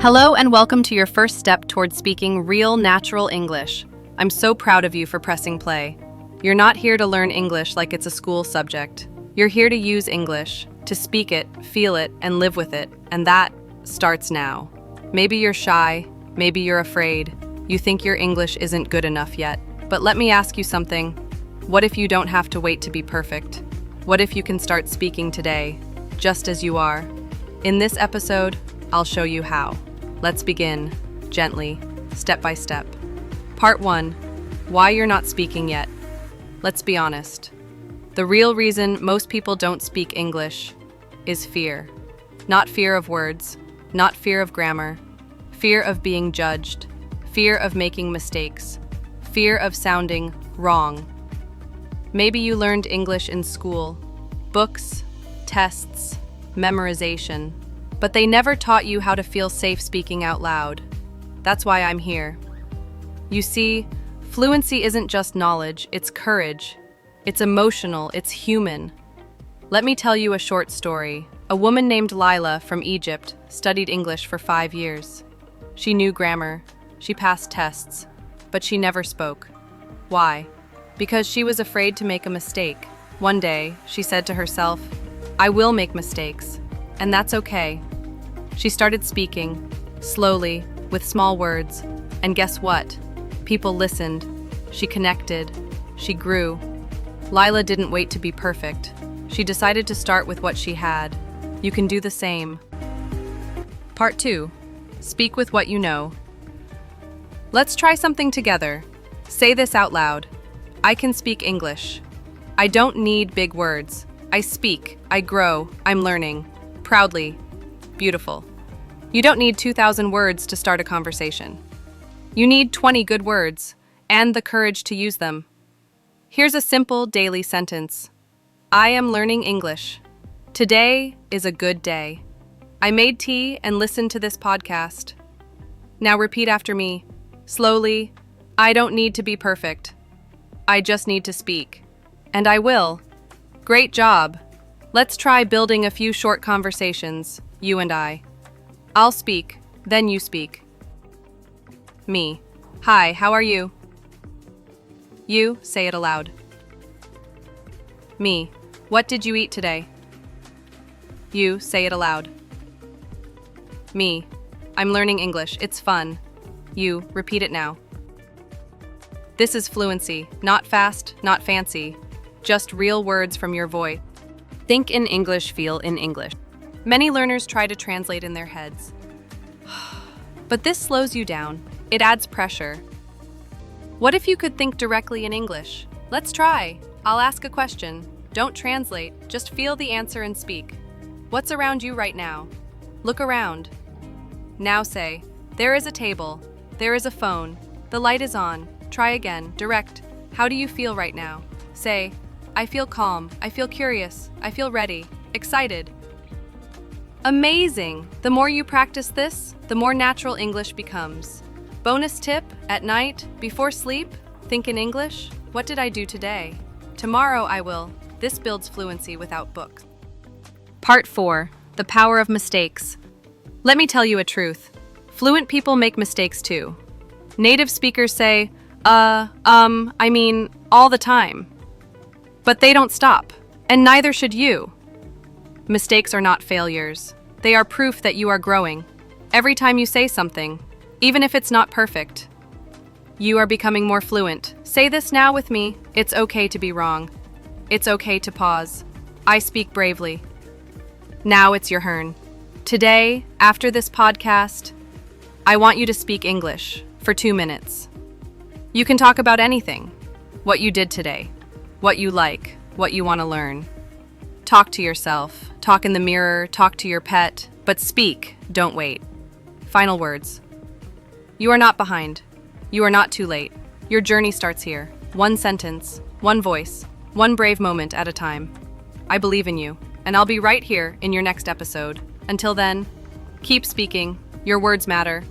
Hello and welcome to your first step towards speaking real, natural English. I'm so proud of you for pressing play. You're not here to learn English like it's a school subject. You're here to use English, to speak it, feel it, and live with it, and that starts now. Maybe you're shy, maybe you're afraid, you think your English isn't good enough yet. But let me ask you something. What if you don't have to wait to be perfect? What if you can start speaking today, just as you are? In this episode, I'll show you how. Let's begin, gently, step by step. Part 1. Why you're not speaking yet. Let's be honest. The real reason most people don't speak English is fear. Not fear of words, not fear of grammar, fear of being judged, fear of making mistakes, fear of sounding wrong. Maybe you learned English in school, books, tests, memorization, but they never taught you how to feel safe speaking out loud. That's why I'm here. You see, fluency isn't just knowledge, it's courage. It's emotional, it's human. Let me tell you a short story. A woman named Lila from Egypt studied English for 5 years. She knew grammar, she passed tests, but she never spoke. Why? Because she was afraid to make a mistake. One day, she said to herself, "I will make mistakes, and that's okay." She started speaking, slowly, with small words, and guess what? People listened, she connected, she grew. Lila didn't wait to be perfect. She decided to start with what she had. You can do the same. Part 2. Speak with what you know. Let's try something together. Say this out loud. I can speak English. I don't need big words. I speak, I grow, I'm learning. Proudly. Beautiful. You don't need 2,000 words to start a conversation. You need 20 good words and the courage to use them. Here's a simple daily sentence. I am learning English. Today is a good day. I made tea and listened to this podcast. Now repeat after me, slowly. I don't need to be perfect. I just need to speak. And I will. Great job. Let's try building a few short conversations, you and I. I'll speak, then you speak. Me. Hi, how are you? You, say it aloud. Me. What did you eat today? You, say it aloud. Me. I'm learning English. It's fun. You, repeat it now. This is fluency. Not fast, not fancy. Just real words from your voice. Think in English, feel in English. Many learners try to translate in their heads. But this slows you down. It adds pressure. What if you could think directly in English? Let's try. I'll ask a question. Don't translate, just feel the answer and speak. What's around you right now? Look around. Now say, there is a table. There is a phone. The light is on. Try again, direct. How do you feel right now? Say, I feel calm. I feel curious. I feel ready. Excited. Amazing! The more you practice this, the more natural English becomes. Bonus tip, at night, before sleep, think in English. What did I do today? Tomorrow I will. This builds fluency without books. Part 4. The power of mistakes. Let me tell you a truth. Fluent people make mistakes too. Native speakers say, all the time. But they don't stop, and neither should you. Mistakes are not failures. They are proof that you are growing. Every time you say something, even if it's not perfect, you are becoming more fluent. Say this now with me. It's okay to be wrong. It's okay to pause. I speak bravely. Now it's your turn. Today, after this podcast, I want you to speak English for 2 minutes. You can talk about anything. What you did today. What you like. What you want to learn. Talk to yourself. Talk in the mirror. Talk to your pet. But speak. Don't wait. Final words. You are not behind. You are not too late. Your journey starts here. One sentence, one voice, one brave moment at a time. I believe in you, and I'll be right here in your next episode. Until then, keep speaking. Your words matter.